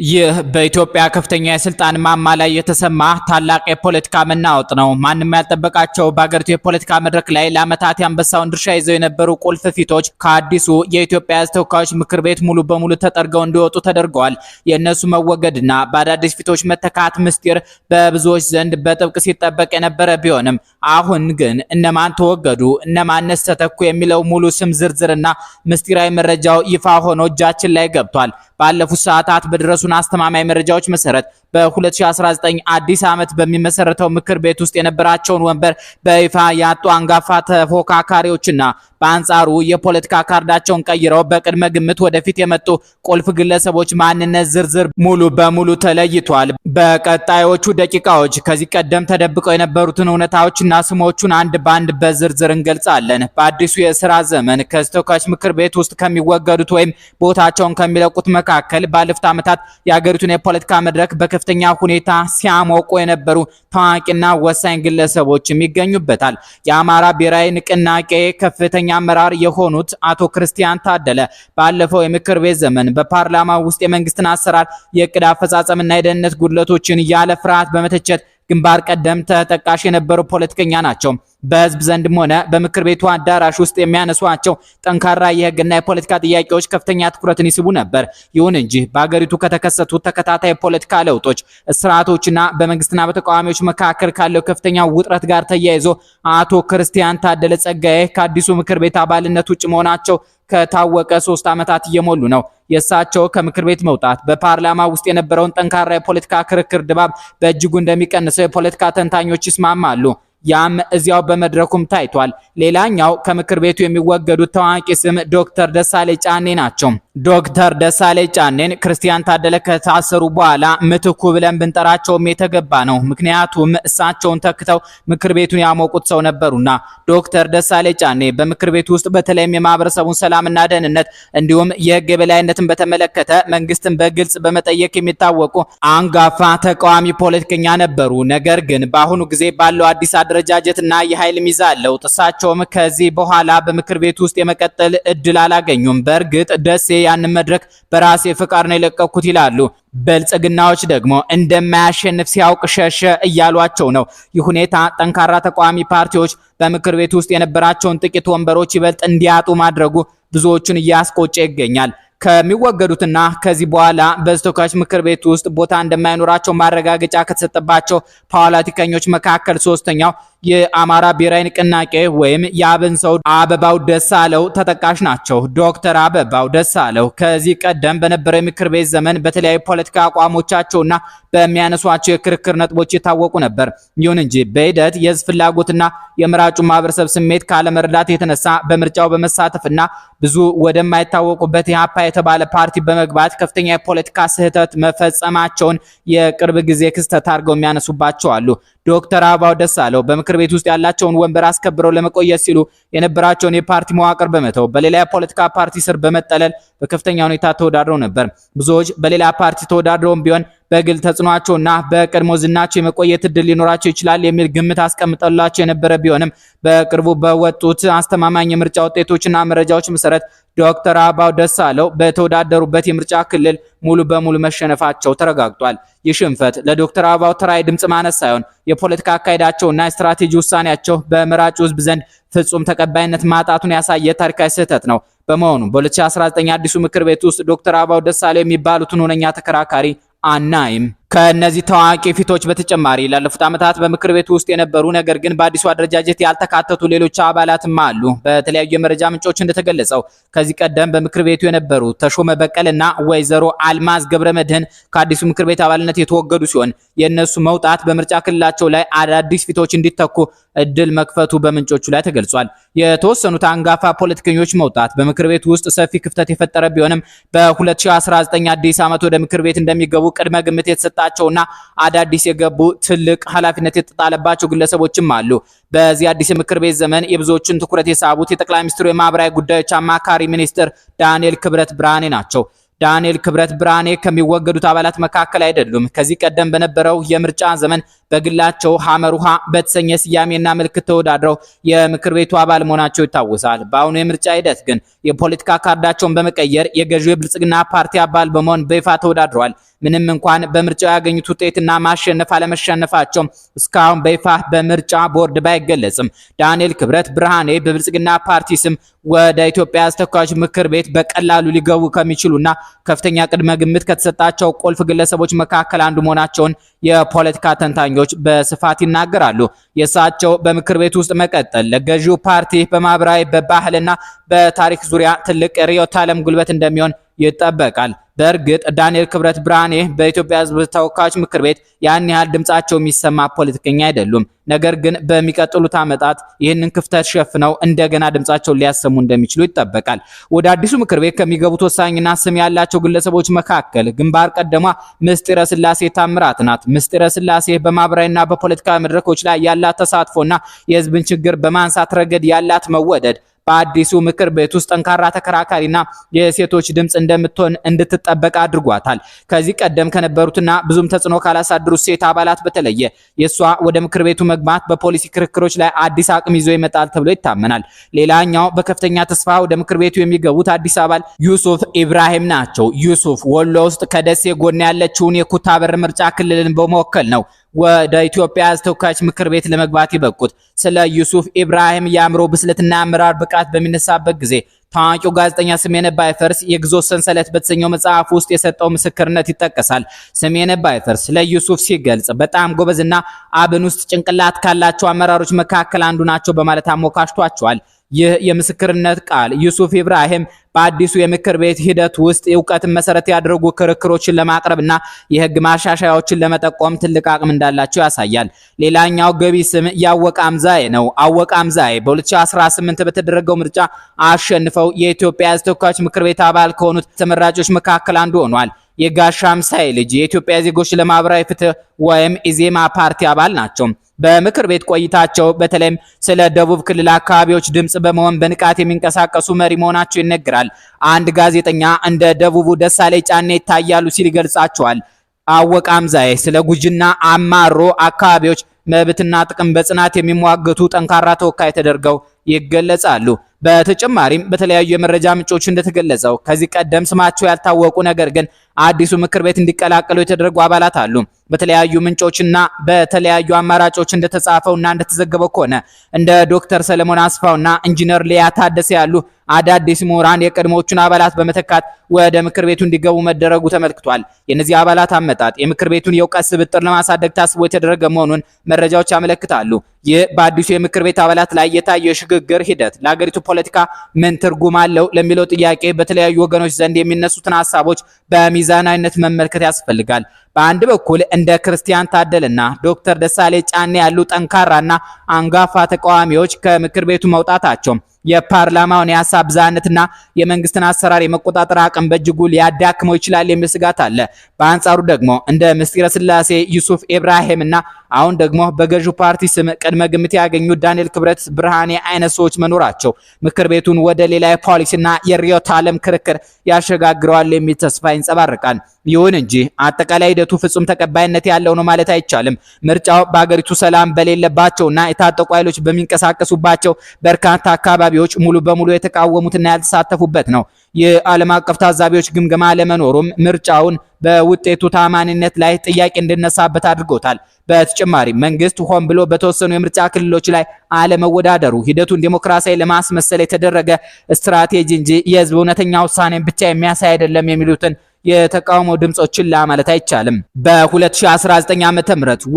ይህ በኢትዮጵያ ከፍተኛ የስልጣን ማማ ላይ የተሰማ ታላቅ የፖለቲካ መናወጥ ነው። ማንም ያልጠበቃቸው በአገሪቱ የፖለቲካ መድረክ ላይ ለዓመታት የአንበሳውን ድርሻ ይዘው የነበሩ ቁልፍ ፊቶች ከአዲሱ የኢትዮጵያ ሕዝብ ተወካዮች ምክር ቤት ሙሉ በሙሉ ተጠርገው እንዲወጡ ተደርገዋል። የእነሱ መወገድና በአዳዲስ ፊቶች መተካት ምስጢር በብዙዎች ዘንድ በጥብቅ ሲጠበቅ የነበረ ቢሆንም አሁን ግን እነማን ተወገዱ፣ እነማንስ ተተኩ የሚለው ሙሉ ስም ዝርዝርና ምስጢራዊ መረጃው ይፋ ሆኖ እጃችን ላይ ገብቷል። ባለፉት ሰዓታት በደረሱን አስተማማኝ መረጃዎች መሰረት በ2019 አዲስ ዓመት በሚመሰረተው ምክር ቤት ውስጥ የነበራቸውን ወንበር በይፋ ያጡ አንጋፋ ተፎካካሪዎችና በአንጻሩ የፖለቲካ ካርዳቸውን ቀይረው በቅድመ ግምት ወደፊት የመጡ ቁልፍ ግለሰቦች ማንነት ዝርዝር ሙሉ በሙሉ ተለይቷል። በቀጣዮቹ ደቂቃዎች ከዚህ ቀደም ተደብቀው የነበሩትን እውነታዎችና ስሞቹን አንድ ባንድ በዝርዝር እንገልጻለን። በአዲሱ የሥራ ዘመን ከተወካዮች ምክር ቤት ውስጥ ከሚወገዱት ወይም ቦታቸውን ከሚለቁት መካከል ባለፉት ዓመታት የሀገሪቱን የፖለቲካ መድረክ በከፍተኛ ሁኔታ ሲያሞቁ የነበሩ ታዋቂና ወሳኝ ግለሰቦችም ይገኙበታል። የአማራ ብሔራዊ ንቅናቄ ከፍተኛ አመራር የሆኑት አቶ ክርስቲያን ታደለ ባለፈው የምክር ቤት ዘመን በፓርላማ ውስጥ የመንግስትን አሰራር የዕቅድ አፈጻጸምና የደህንነት ጉድለቶችን ያለ ፍርሃት በመተቸት ግንባር ቀደም ተጠቃሽ የነበሩ ፖለቲከኛ ናቸው። በህዝብ ዘንድም ሆነ በምክር ቤቱ አዳራሽ ውስጥ የሚያነሷቸው ጠንካራ የህግና የፖለቲካ ጥያቄዎች ከፍተኛ ትኩረትን ይስቡ ነበር። ይሁን እንጂ በአገሪቱ ከተከሰቱ ተከታታይ ፖለቲካ ለውጦች፣ ስርዓቶችና በመንግስትና በተቃዋሚዎች መካከል ካለው ከፍተኛ ውጥረት ጋር ተያይዞ አቶ ክርስቲያን ታደለ ጸጋዬ ከአዲሱ ምክር ቤት አባልነት ውጭ መሆናቸው ከታወቀ 3 ዓመታት እየሞሉ ነው። የእሳቸው ከምክር ቤት መውጣት በፓርላማ ውስጥ የነበረውን ጠንካራ የፖለቲካ ክርክር ድባብ በእጅጉ እንደሚቀንሰው የፖለቲካ ተንታኞች ይስማማሉ። ያም እዚያው በመድረኩም ታይቷል። ሌላኛው ከምክር ቤቱ የሚወገዱት ታዋቂ ስም ዶክተር ደሳለኝ ጫኔ ናቸው። ዶክተር ደሳለኝ ጫኔን ክርስቲያን ታደለ ከታሰሩ በኋላ ምትኩ ብለን ብንጠራቸውም የተገባ ነው። ምክንያቱም እሳቸውን ተክተው ምክር ቤቱን ያሞቁት ሰው ነበሩና። ዶክተር ደሳለኝ ጫኔ በምክር ቤቱ ውስጥ በተለይም የማህበረሰቡን ሰላምና ደህንነት እንዲሁም የህግ የበላይነትን በተመለከተ መንግስትን በግልጽ በመጠየቅ የሚታወቁ አንጋፋ ተቃዋሚ ፖለቲከኛ ነበሩ። ነገር ግን በአሁኑ ጊዜ ባለው አዲስ አደረጃጀትና የኃይል ሚዛን ለውጥ እሳቸውም ከዚህ በኋላ በምክር ቤቱ ውስጥ የመቀጠል እድል አላገኙም። በእርግጥ ደሴ ያንን መድረክ በራሴ ፍቃድ ነው የለቀኩት ይላሉ። ብልጽግናዎች ደግሞ እንደማያሸንፍ ሲያውቅ ሸሸ እያሏቸው ነው። ይህ ሁኔታ ጠንካራ ተቃዋሚ ፓርቲዎች በምክር ቤት ውስጥ የነበራቸውን ጥቂት ወንበሮች ይበልጥ እንዲያጡ ማድረጉ ብዙዎቹን እያስቆጨ ይገኛል። ከሚወገዱትና ከዚህ በኋላ በተወካዮች ምክር ቤት ውስጥ ቦታ እንደማይኖራቸው ማረጋገጫ ከተሰጠባቸው ፖለቲከኞች መካከል ሶስተኛው የአማራ ብሔራዊ ንቅናቄ ወይም የአብን ሰው አበባው ደሳለው ተጠቃሽ ናቸው። ዶክተር አበባው ደሳለው ከዚህ ቀደም በነበረው የምክር ቤት ዘመን በተለያዩ ፖለቲካ አቋሞቻቸውና በሚያነሷቸው የክርክር ነጥቦች የታወቁ ነበር። ይሁን እንጂ በሂደት የህዝብ ፍላጎትና የመራጩ ማህበረሰብ ስሜት ካለመረዳት የተነሳ በምርጫው በመሳተፍና ብዙ ወደማይታወቁበት ኢህአፓ የተባለ ፓርቲ በመግባት ከፍተኛ የፖለቲካ ስህተት መፈጸማቸውን የቅርብ ጊዜ ክስተት አድርገው የሚያነሱባቸው አሉ። ዶክተር አበባው ደሳለው በምክር ቤት ውስጥ ያላቸውን ወንበር አስከብረው ለመቆየት ሲሉ የነበራቸውን የፓርቲ መዋቅር በመተው በሌላ የፖለቲካ ፓርቲ ስር በመጠለል በከፍተኛ ሁኔታ ተወዳድረው ነበር። ብዙዎች በሌላ ፓርቲ ተወዳድረውም ቢሆን በግል ተጽዕኖአቸውና በቀድሞ ዝናቸው የመቆየት እድል ሊኖራቸው ይችላል የሚል ግምት አስቀምጠላቸው የነበረ ቢሆንም በቅርቡ በወጡት አስተማማኝ የምርጫ ውጤቶችና መረጃዎች መሰረት ዶክተር አበባው ደሳለው በተወዳደሩበት የምርጫ ክልል ሙሉ በሙሉ መሸነፋቸው ተረጋግጧል። ይህ ሽንፈት ለዶክተር አበባው ተራይ ድምጽ ማነስ ሳይሆን የፖለቲካ አካሄዳቸውና የስትራቴጂ ውሳኔያቸው በመራጩ ህዝብ ዘንድ ፍጹም ተቀባይነት ማጣቱን ያሳየ ታሪካዊ ስህተት ነው። በመሆኑ በ2019 አዲሱ ምክር ቤት ውስጥ ዶክተር አበባው ደሳለው የሚባሉትን ሁነኛ ተከራካሪ አናይም። ከነዚህ ታዋቂ ፊቶች በተጨማሪ ላለፉት ዓመታት በምክር ቤቱ ውስጥ የነበሩ ነገር ግን በአዲሱ አደረጃጀት ያልተካተቱ ሌሎች አባላትም አሉ። በተለያዩ የመረጃ ምንጮች እንደተገለጸው ከዚህ ቀደም በምክር ቤቱ የነበሩ ተሾመ በቀልና ወይዘሮ አልማዝ ገብረመድህን ከአዲሱ ምክር ቤት አባልነት የተወገዱ ሲሆን የእነሱ መውጣት በምርጫ ክልላቸው ላይ አዳዲስ ፊቶች እንዲተኩ እድል መክፈቱ በምንጮቹ ላይ ተገልጿል። የተወሰኑት አንጋፋ ፖለቲከኞች መውጣት በምክር ቤቱ ውስጥ ሰፊ ክፍተት የፈጠረ ቢሆንም በ2019 አዲስ ዓመት ወደ ምክር ቤት እንደሚገቡ ቅድመ ግምት የተሰጣቸውና አዳዲስ የገቡ ትልቅ ኃላፊነት የተጣለባቸው ግለሰቦችም አሉ። በዚህ አዲስ ምክር ቤት ዘመን የብዙዎችን ትኩረት የሳቡት የጠቅላይ ሚኒስትሩ የማህበራዊ ጉዳዮች አማካሪ ሚኒስትር ዳንኤል ክብረት ብርሃኔ ናቸው። ዳንኤል ክብረት ብርሃኔ ከሚወገዱት አባላት መካከል አይደሉም። ከዚህ ቀደም በነበረው የምርጫ ዘመን በግላቸው ሐመሩሃ በተሰኘ ስያሜና ምልክት ተወዳድረው የምክር ቤቱ አባል መሆናቸው ይታወሳል። በአሁኑ የምርጫ ሂደት ግን የፖለቲካ ካርዳቸውን በመቀየር የገዢው የብልጽግና ፓርቲ አባል በመሆን በይፋ ተወዳድረዋል። ምንም እንኳን በምርጫው ያገኙት ውጤትና ማሸነፍ አለመሸነፋቸው እስካሁን በይፋ በምርጫ ቦርድ ባይገለጽም ዳንኤል ክብረት ብርሃኔ በብልጽግና ፓርቲ ስም ወደ ኢትዮጵያ ተወካዮች ምክር ቤት በቀላሉ ሊገቡ ከሚችሉና ከፍተኛ ቅድመ ግምት ከተሰጣቸው ቁልፍ ግለሰቦች መካከል አንዱ መሆናቸውን የፖለቲካ ተንታኞች በስፋት ይናገራሉ። የእሳቸው በምክር ቤት ውስጥ መቀጠል ለገዢው ፓርቲ በማህበራዊ በባህልና በታሪክ ዙሪያ ትልቅ ርዕዮተ ዓለም ጉልበት እንደሚሆን ይጠበቃል። በእርግጥ ዳንኤል ክብረት ብርሃኔ በኢትዮጵያ ሕዝብ ተወካዮች ምክር ቤት ያን ያህል ድምጻቸው የሚሰማ ፖለቲከኛ አይደሉም። ነገር ግን በሚቀጥሉት ዓመታት ይህንን ክፍተት ሸፍነው እንደገና ድምጻቸውን ሊያሰሙ እንደሚችሉ ይጠበቃል። ወደ አዲሱ ምክር ቤት ከሚገቡት ወሳኝና ስም ያላቸው ግለሰቦች መካከል ግንባር ቀደሟ ምስጢረ ስላሴ ታምራት ናት። ምስጢረ ስላሴ በማህበራዊና በፖለቲካዊ መድረኮች ላይ ያላት ተሳትፎና የህዝብን ችግር በማንሳት ረገድ ያላት መወደድ በአዲሱ ምክር ቤት ውስጥ ጠንካራ ተከራካሪና የሴቶች ድምጽ እንደምትሆን እንድትጠበቅ አድርጓታል። ከዚህ ቀደም ከነበሩትና ብዙም ተጽዕኖ ካላሳደሩት ሴት አባላት በተለየ የሷ ወደ ምክር ቤቱ መግባት በፖሊሲ ክርክሮች ላይ አዲስ አቅም ይዞ ይመጣል ተብሎ ይታመናል። ሌላኛው በከፍተኛ ተስፋ ወደ ምክር ቤቱ የሚገቡት አዲስ አባል ዩሱፍ ኢብራሂም ናቸው። ዩሱፍ ወሎ ውስጥ ከደሴ ጎን ያለችውን የኩታበር ምርጫ ክልልን በመወከል ነው ወደ ኢትዮጵያ ተወካዮች ምክር ቤት ለመግባት ይበቁት። ስለ ዩሱፍ ኢብራሂም የአእምሮ ብስለትና አመራር ብቃት በሚነሳበት ጊዜ ታዋቂው ጋዜጠኛ ስሜነ ባይፈርስ የግዞት ሰንሰለት በተሰኘው መጽሐፍ ውስጥ የሰጠው ምስክርነት ይጠቀሳል። ስሜነ ባይፈርስ ስለ ዩሱፍ ሲገልጽ በጣም ጎበዝና አብን ውስጥ ጭንቅላት ካላቸው አመራሮች መካከል አንዱ ናቸው በማለት አሞካሽቷቸዋል። ይህ የምስክርነት ቃል ዩሱፍ ኢብራሂም በአዲሱ የምክር ቤት ሂደት ውስጥ እውቀትን መሰረት ያደረጉ ክርክሮችን ለማቅረብና የህግ ማሻሻያዎችን ለመጠቆም ትልቅ አቅም እንዳላቸው ያሳያል። ሌላኛው ገቢ ስም ያወቀ አምዛዬ ነው። አወቀ አምዛዬ በ2018 በተደረገው ምርጫ አሸንፈው የኢትዮጵያ ተወካዮች ምክር ቤት አባል ከሆኑት ተመራጮች መካከል አንዱ ሆኗል። የጋሻ አምሳዬ ልጅ የኢትዮጵያ ዜጎች ለማህበራዊ ፍትህ ወይም ኢዜማ ፓርቲ አባል ናቸው። በምክር ቤት ቆይታቸው በተለይም ስለ ደቡብ ክልል አካባቢዎች ድምጽ በመሆን በንቃት የሚንቀሳቀሱ መሪ መሆናቸው ይነገራል። አንድ ጋዜጠኛ እንደ ደቡቡ ደሳለኝ ጫኔ ይታያሉ ሲል ይገልጻቸዋል። አወቀ አምዛዬ ስለ ጉጂና አማሮ አካባቢዎች መብትና ጥቅም በጽናት የሚሟገቱ ጠንካራ ተወካይ ተደርገው ይገለጻሉ። በተጨማሪም በተለያዩ የመረጃ ምንጮች እንደተገለጸው ከዚህ ቀደም ስማቸው ያልታወቁ ነገር ግን አዲሱ ምክር ቤት እንዲቀላቀሉ የተደረጉ አባላት አሉ። በተለያዩ ምንጮችና በተለያዩ አማራጮች እንደተጻፈውና እንደተዘገበው ከሆነ እንደ ዶክተር ሰለሞን አስፋውና ኢንጂነር ሊያ ታደሰ ያሉ አዳዲስ ምሁራን የቀድሞቹን አባላት በመተካት ወደ ምክር ቤቱ እንዲገቡ መደረጉ ተመልክቷል። የነዚህ አባላት አመጣጥ የምክር ቤቱን የእውቀት ስብጥር ለማሳደግ ታስቦ የተደረገ መሆኑን መረጃዎች ያመለክታሉ። ይህ በአዲሱ የምክር ቤት አባላት ላይ የታየው የሽግግር ሂደት ለሀገሪቱ ፖለቲካ ምን ትርጉም አለው ለሚለው ጥያቄ በተለያዩ ወገኖች ዘንድ የሚነሱትን ሀሳቦች በሚዛናዊነት መመልከት ያስፈልጋል። በአንድ በኩል እንደ ክርስቲያን ታደለና ዶክተር ደሳለኝ ጫኔ ያሉ ጠንካራና አንጋፋ ተቃዋሚዎች ከምክር ቤቱ መውጣታቸው የፓርላማውን የሀሳብ ብዝሃነትና የመንግስትን አሰራር የመቆጣጠር አቅም በእጅጉ ሊያዳክመው ይችላል የሚል ስጋት አለ። በአንጻሩ ደግሞ እንደ ምስጢረ ስላሴ ዩሱፍ ኢብራሂምና አሁን ደግሞ በገዢው ፓርቲ ስም ቅድመ ግምት ያገኙት ዳንኤል ክብረት ብርሃኔ አይነት ሰዎች መኖራቸው ምክር ቤቱን ወደ ሌላ የፖሊሲና የርዕዮተ ዓለም ክርክር ያሸጋግረዋል የሚል ተስፋ ይንጸባረቃል። ይሁን እንጂ አጠቃላይ ሂደቱ ፍጹም ተቀባይነት ያለው ነው ማለት አይቻልም። ምርጫው በአገሪቱ ሰላም በሌለባቸውና የታጠቁ ኃይሎች በሚንቀሳቀሱባቸው በርካታ አካባቢዎች ሙሉ በሙሉ የተቃወሙትና ያልተሳተፉበት ነው። የዓለም አቀፍ ታዛቢዎች ግምገማ ለመኖሩም ምርጫውን በውጤቱ ታማኝነት ላይ ጥያቄ እንዲነሳበት አድርጎታል። በተጨማሪ መንግስት ሆን ብሎ በተወሰኑ የምርጫ ክልሎች ላይ አለመወዳደሩ ሂደቱን ዲሞክራሲያዊ ለማስመሰል የተደረገ ስትራቴጂ እንጂ የህዝብ እውነተኛ ውሳኔን ብቻ የሚያሳይ አይደለም የሚሉትን የተቃውሞ ድምጾችን ለማለት አይቻልም። በ2019 ዓ.ም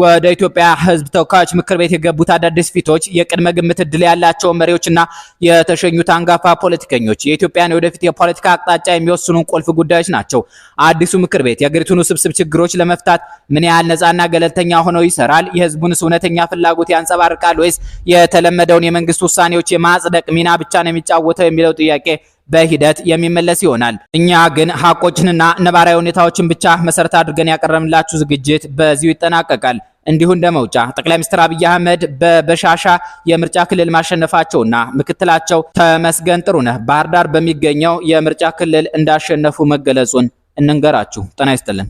ወደ ኢትዮጵያ ህዝብ ተወካዮች ምክር ቤት የገቡት አዳዲስ ፊቶች የቅድመ ግምት እድል ያላቸው መሪዎችና የተሸኙት አንጋፋ ፖለቲከኞች የኢትዮጵያን ወደፊት የፖለቲካ አቅጣጫ የሚወስኑ ቁልፍ ጉዳዮች ናቸው። አዲሱ ምክር ቤት የሀገሪቱን ውስብስብ ችግሮች ለመፍታት ምን ያህል ነፃና ገለልተኛ ሆኖ ይሰራል? የህዝቡንስ እውነተኛ ፍላጎት ያንጸባርቃል ወይስ የተለመደውን የመንግስት ውሳኔዎች የማጽደቅ ሚና ብቻ ነው የሚጫወተው የሚለው ጥያቄ በሂደት የሚመለስ ይሆናል። እኛ ግን ሐቆችንና ነባራዊ ሁኔታዎችን ብቻ መሰረት አድርገን ያቀረብንላችሁ ዝግጅት በዚሁ ይጠናቀቃል። እንዲሁ እንደመውጫ ጠቅላይ ሚኒስትር አብይ አህመድ በበሻሻ የምርጫ ክልል ማሸነፋቸውና ምክትላቸው ተመስገን ጥሩነህ ባህር ዳር በሚገኘው የምርጫ ክልል እንዳሸነፉ መገለጹን እንንገራችሁ። ጤና ይስጥልን።